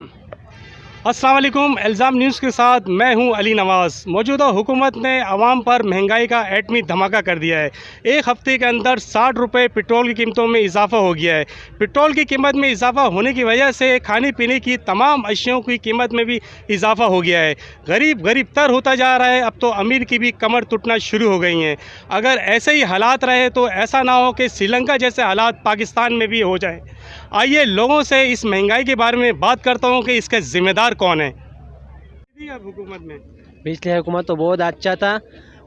अस्सलाम वालेकुम। इल्ज़ाम न्यूज़ के साथ मैं हूं अली नवाज़। मौजूदा हुकूमत ने आवाम पर महंगाई का एटमी धमाका कर दिया है। एक हफ़्ते के अंदर 60 रुपये पेट्रोल की कीमतों में इजाफ़ा हो गया है। पेट्रोल की कीमत में इजाफ़ा होने की वजह से खाने पीने की तमाम अशियों की कीमत में भी इजाफ़ा हो गया है। गरीब गरीब तर होता जा रहा है। अब तो अमीर की भी कमर टूटना शुरू हो गई हैं। अगर ऐसे ही हालात रहे तो ऐसा ना हो कि श्रीलंका जैसे हालात पाकिस्तान में भी हो जाए। आइए लोगों से इस महंगाई के बारे में बात करता हूँ कि इसके ज़िम्मेदार कौन है। अब हुकूमत में पिछली हुकूमत तो बहुत अच्छा था,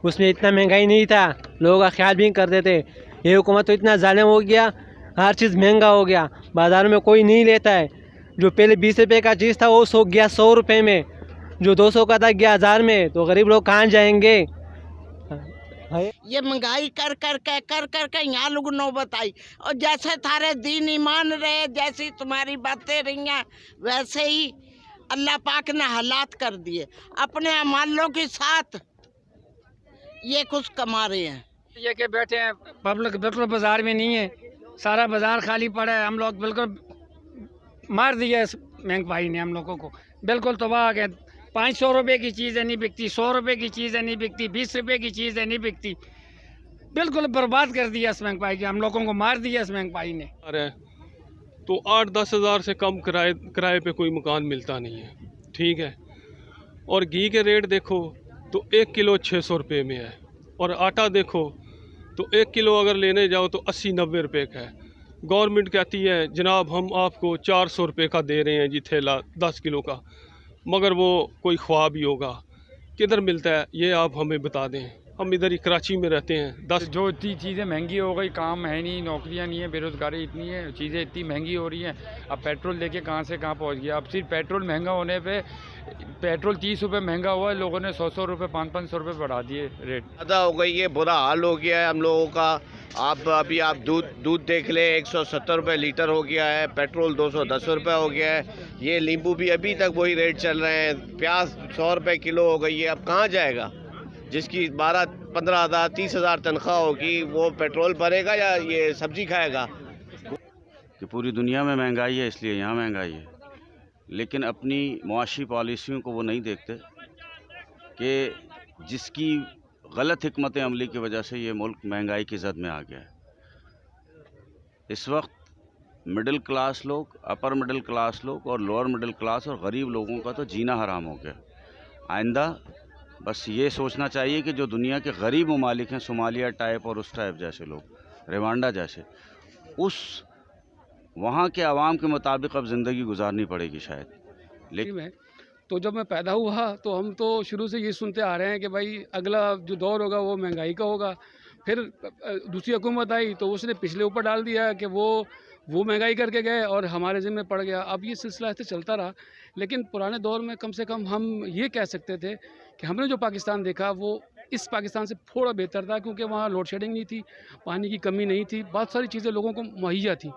उसमें इतना महंगाई नहीं था, लोगों का ख्याल भी नहीं करते थे। ये हुकूमत तो इतना जालिम हो गया, हर चीज़ महंगा हो गया, बाज़ारों में कोई नहीं लेता है। जो पहले 20 रुपये का चीज़ था वो सो गया 100 रुपये में, जो 200 का था गया 1000 में। तो गरीब लोग कहाँ जाएंगे? ये महंगाई कर के यहाँ लोग नौबत आई। और जैसे थारे दीन ईमान रहे, जैसी तुम्हारी बातें रही हैं, वैसे ही अल्लाह पाक ने हालात कर दिए। अपने अमालों के साथ ये कुछ कमा रहे हैं। ये के बैठे हैं, पब्लिक बिल्कुल बाजार में नहीं है, सारा बाजार खाली पड़ा है। हम लोग बिल्कुल मार दिया इस महंगाई ने हम लोगों को, बिल्कुल तबाह आ गए। 500 रुपये की चीज़ें नहीं बिकती, 100 रुपये की चीज़ें नहीं बिकती, 20 रुपये की चीज़ें नहीं बिकती। बिल्कुल बर्बाद कर दिया इस महंगाई के, हम लोगों को मार दिया इस महंगाई ने। अरे तो 8-10 हज़ार से कम किराए पे कोई मकान मिलता नहीं है, ठीक है। और घी के रेट देखो तो 1 किलो 600 रुपये में है, और आटा देखो तो 1 किलो अगर लेने जाओ तो 80-90 रुपये का है। गवर्नमेंट कहती है जनाब हम आपको 400 रुपये का दे रहे हैं जी थैला 10 किलो का, मगर वो कोई ख्वाब ही होगा। किधर मिलता है ये आप हमें बता दें। हम इधर ही कराची में रहते हैं। 10 जो इतनी चीज़ें महंगी हो गई, काम है नहीं, नौकरियां नहीं है, बेरोज़गारी इतनी है, चीज़ें इतनी महंगी हो रही हैं। अब पेट्रोल लेके कहाँ से कहाँ पहुँच गया। अब सिर्फ पेट्रोल महंगा होने पे, पेट्रोल 30 रुपये महंगा हुआ है, लोगों ने 100 रुपये 500 रुपये बढ़ा दिए रेट। ज़्यादा हो गई है, बुरा हाल हो गया है हम लोगों का। आप दूध देख लें, 170 रुपये लीटर हो गया है। पेट्रोल 210 रुपये हो गया है। ये नींबू भी अभी तक वही रेट चल रहे हैं। प्याज 100 रुपये किलो हो गई है। अब कहाँ जाएगा? जिसकी 12-15 हज़ार 30 हज़ार तनख्वाह होगी वो पेट्रोल भरेगा या ये सब्जी खाएगा? कि पूरी दुनिया में महंगाई है इसलिए यहाँ महंगाई है, लेकिन अपनी मुआशी पॉलिसियों को वो नहीं देखते कि जिसकी गलत हिकमत अमली की वजह से ये मुल्क महंगाई की जद में आ गया है। इस वक्त मिडिल क्लास लोग, अपर मिडिल क्लास लोग और लोअर मिडिल क्लास और गरीब लोगों का तो जीना हराम हो गया। आइंदा बस ये सोचना चाहिए कि जो दुनिया के गरीब ममालिक हैं, सोमालिया टाइप और उस टाइप जैसे लोग, रवांडा जैसे, उस वहाँ के आवाम के मुताबिक अब ज़िंदगी गुजारनी पड़ेगी शायद। लेकिन तो जब मैं पैदा हुआ तो हम तो शुरू से ये सुनते आ रहे हैं कि भाई अगला जो दौर होगा वो महंगाई का होगा। फिर दूसरी हुकूमत आई तो उसने पिछले ऊपर डाल दिया कि वो महंगाई करके गए और हमारे ज़िम्मे पड़ गया। अब ये सिलसिला ऐसे चलता रहा। लेकिन पुराने दौर में कम से कम हम ये कह सकते थे कि हमने जो पाकिस्तान देखा वो इस पाकिस्तान से थोड़ा बेहतर था, क्योंकि वहाँ लोड शेडिंग नहीं थी, पानी की कमी नहीं थी, बहुत सारी चीज़ें लोगों को मुहैया थी।